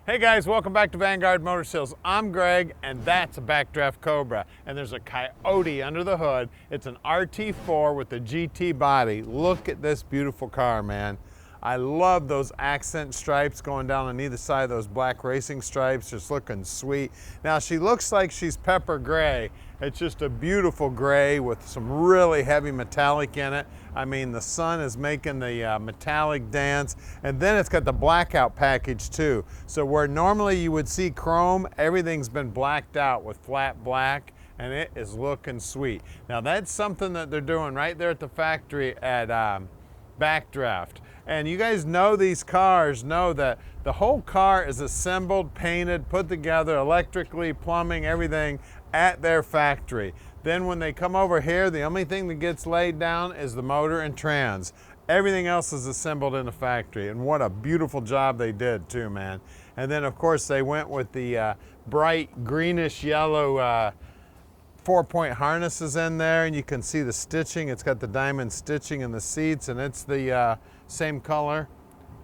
Hey guys, welcome back to Vanguard Motor Sales. I'm Greg, and that's a Backdraft Cobra. And there's a Coyote under the hood. It's an RT4 with a GT body. Look at this beautiful car, man. I love those accent stripes going down on either side of those black racing stripes, just looking sweet. Now she looks like she's pepper gray. It's just a beautiful gray with some really heavy metallic in it. I mean, the sun is making the metallic dance, and then it's got the blackout package too. So where normally you would see chrome, everything's been blacked out with flat black, and it is looking sweet. Now that's something that they're doing right there at the factory at Backdraft. And you guys know these cars, know that the whole car is assembled, painted, put together, electrically, plumbing, everything at their factory. Then when they come over here, the only thing that gets laid down is the motor and trans. Everything else is assembled in the factory, and what a beautiful job they did too, man. And then of course they went with the bright greenish yellow 4-point harnesses in there, and you can see the stitching. It's got the diamond stitching in the seats, and it's the same color.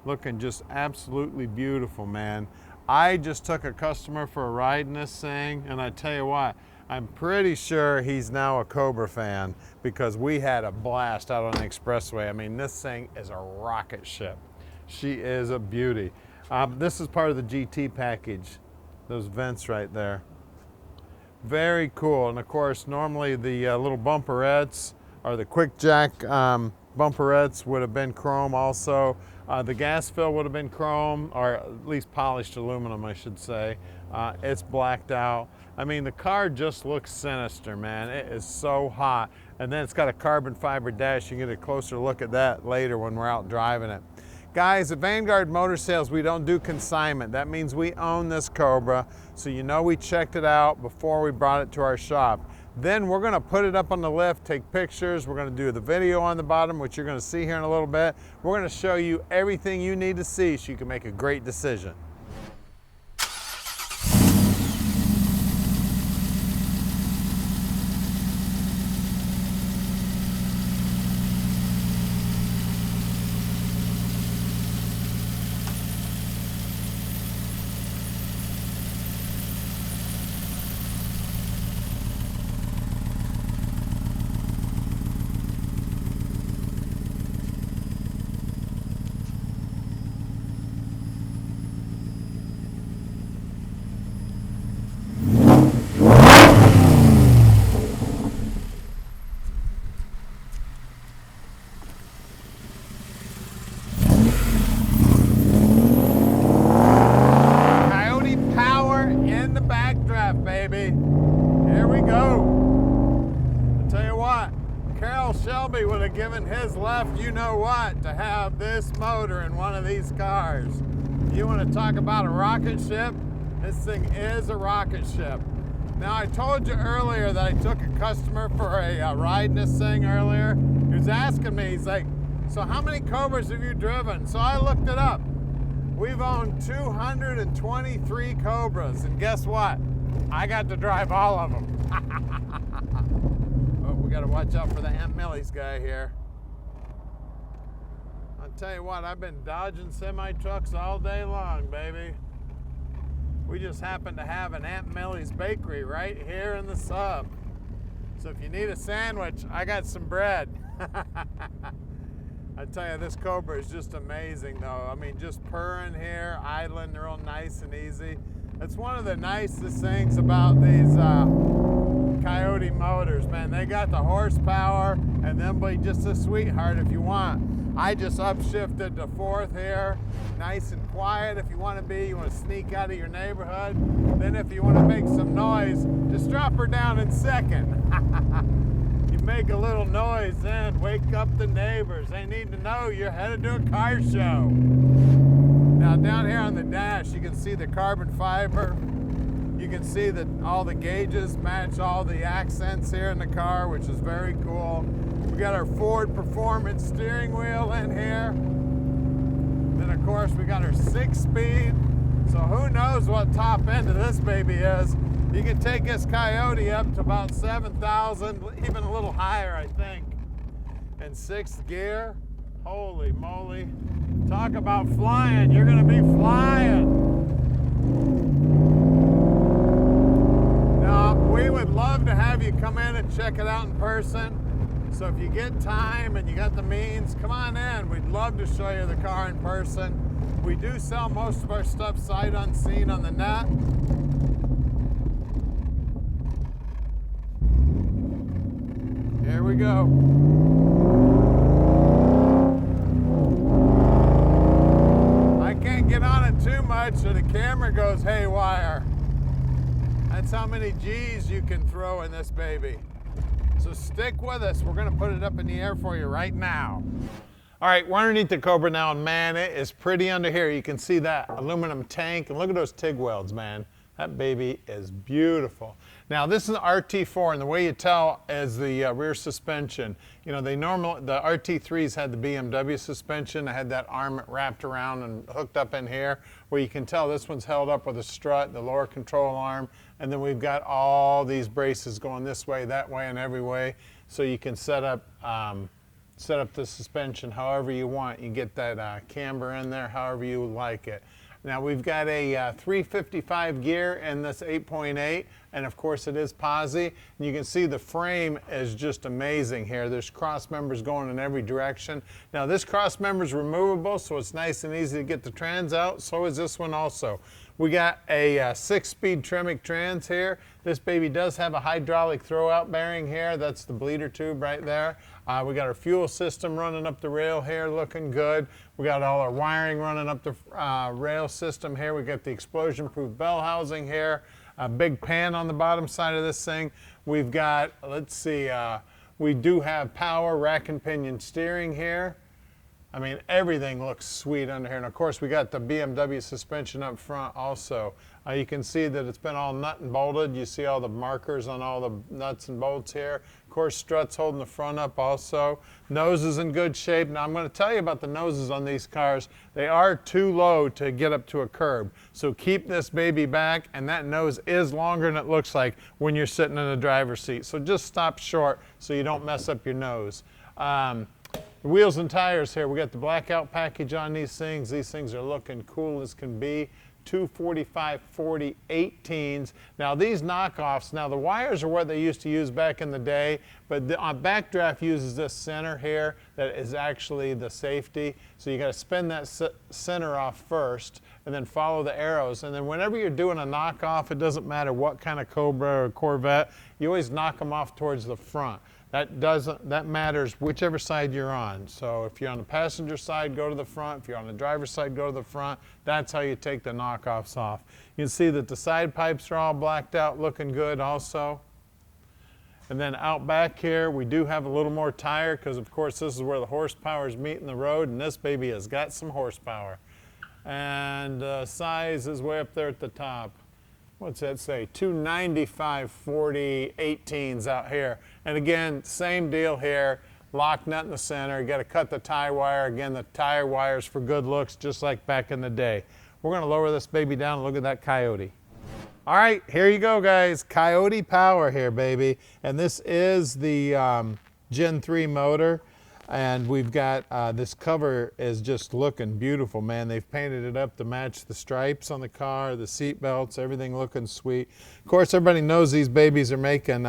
Looking just absolutely beautiful, man. I just took a customer for a ride in this thing, and I tell you what, I'm pretty sure he's now a Cobra fan because we had a blast out on the expressway. I mean, this thing is a rocket ship. She is a beauty. This is part of the GT package, those vents right there. Very cool. And of course, normally the little bumperettes or the quick jack bumperettes would have been chrome also. The gas fill would have been chrome, or at least polished aluminum, I should say. It's blacked out. I mean, the car just looks sinister, man. It is so hot. And then it's got a carbon fiber dash. You can get a closer look at that later when we're out driving it. Guys, at Vanguard Motor Sales, we don't do consignment. That means we own this Cobra, so you know we checked it out before we brought it to our shop. Then we're gonna put it up on the lift, take pictures. We're gonna do the video on the bottom, which you're gonna see here in a little bit. We're gonna show you everything you need to see so you can make a great decision. Shelby would have given his left you know what to have this motor in one of these cars. You want to talk about a rocket ship? This thing is a rocket ship. Now, I told you earlier that I took a customer for a ride in this thing earlier. He was asking me, he's like, so how many Cobras have you driven? So I looked it up. We've owned 223 Cobras, and guess what? I got to drive all of them. We got to watch out for the Aunt Millie's guy here. I'll tell you what, I've been dodging semi-trucks all day long, baby. We just happen to have an Aunt Millie's bakery right here in the sub. So if you need a sandwich, I got some bread. I tell you, this Cobra is just amazing though. I mean, just purring here, idling, they're all nice and easy. That's one of the nicest things about these Coyote motors, man. They got the horsepower, and then be just a sweetheart if you want. I just upshifted to 4th here, nice and quiet if you want to be. You want to sneak out of your neighborhood. Then if you want to make some noise, just drop her down in 2nd. You make a little noise then, wake up the neighbors. They need to know you're headed to a car show. Now down here on the dash, you can see the carbon fiber. You can see that all the gauges match all the accents here in the car, which is very cool. We got our Ford Performance steering wheel in here. Then of course we got our 6-speed. So who knows what top end of this baby is. You can take this Coyote up to about 7,000, even a little higher I think. In 6th gear, holy moly. Talk about flying, you're gonna be flying. check it out in person. So if you get time and you got the means, come on in. We'd love to show you the car in person. We do sell most of our stuff sight unseen on the net. Here we go. I can't get on it too much or the camera goes haywire. That's how many G's you can throw in this baby. So stick with us. We're gonna put it up in the air for you right now. All right, we're underneath the Cobra now, and man, it is pretty under here. You can see that aluminum tank, and look at those TIG welds, man. That baby is beautiful. Now this is an RT4, and the way you tell is the rear suspension. You know, the RT3s had the BMW suspension. I had that arm wrapped around and hooked up in here, where you can tell this one's held up with a strut, the lower control arm, and then we've got all these braces going this way, that way, and every way, so you can set up the suspension however you want. You get that camber in there however you like it. Now we've got a 355 gear in this 8.8, and of course it is posi. And you can see the frame is just amazing here. There's cross members going in every direction. Now this cross member is removable, so it's nice and easy to get the trans out. So is this one also. We got a 6-speed Tremec trans here. This baby does have a hydraulic throwout bearing here. That's the bleeder tube right there. We got our fuel system running up the rail here, looking good. We got all our wiring running up the rail system here. We got the explosion-proof bell housing here. A big pan on the bottom side of this thing. We've got, let's see, we do have power rack and pinion steering here. I mean, everything looks sweet under here. And of course, we got the BMW suspension up front also. You can see that it's been all nut and bolted. You see all the markers on all the nuts and bolts here. Of course, struts holding the front up also. Nose is in good shape. Now, I'm going to tell you about the noses on these cars. They are too low to get up to a curb. So keep this baby back, and that nose is longer than it looks like when you're sitting in the driver's seat. So just stop short so you don't mess up your nose. The wheels and tires here, we got the blackout package on these things. These things are looking cool as can be. 245/40 18s. Now these knockoffs, now the wires are what they used to use back in the day, but Backdraft uses this center here that is actually the safety. So you got to spin that center off first and then follow the arrows. And then whenever you're doing a knockoff, it doesn't matter what kind of Cobra or Corvette, you always knock them off towards the front. That matters whichever side you're on. So if you're on the passenger side, go to the front. If you're on the driver's side, go to the front. That's how you take the knockoffs off. You can see that the side pipes are all blacked out, looking good also. And then out back here, we do have a little more tire because, of course, this is where the horsepower is meeting the road, and this baby has got some horsepower. And size is way up there at the top. What's that say? 295/40 18s out here. And again, same deal here. Lock nut in the center. You got to cut the tie wire. Again, the tire wires for good looks, just like back in the day. We're going to lower this baby down and look at that Coyote. All right, here you go, guys. Coyote power here, baby. And this is the Gen 3 motor. And we've got, this cover is just looking beautiful, man. They've painted it up to match the stripes on the car, the seat belts, everything looking sweet. Of course, everybody knows these babies are making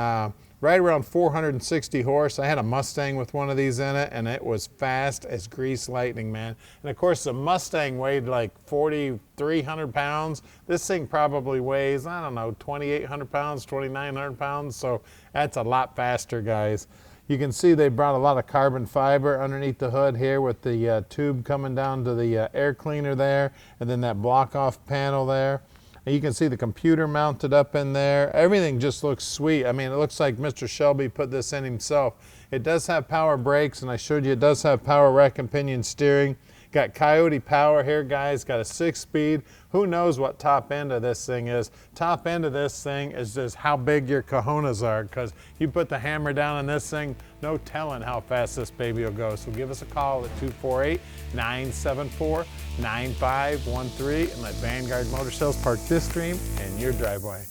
right around 460 horse. I had a Mustang with one of these in it, and it was fast as grease lightning, man. And of course, the Mustang weighed like 4,300 pounds. This thing probably weighs, I don't know, 2,800 pounds, 2,900 pounds. So that's a lot faster, guys. You can see they brought a lot of carbon fiber underneath the hood here with the tube coming down to the air cleaner there, and then that block off panel there. And you can see the computer mounted up in there. Everything just looks sweet. I mean, it looks like Mr. Shelby put this in himself. It does have power brakes, and I showed you it does have power rack and pinion steering. Got Coyote power here, guys. Got a 6-speed. Who knows what top end of this thing is? Top end of this thing is just how big your cojones are, because you put the hammer down on this thing, no telling how fast this baby will go. So give us a call at 248-974-9513 and let Vanguard Motor Sales park this dream in your driveway.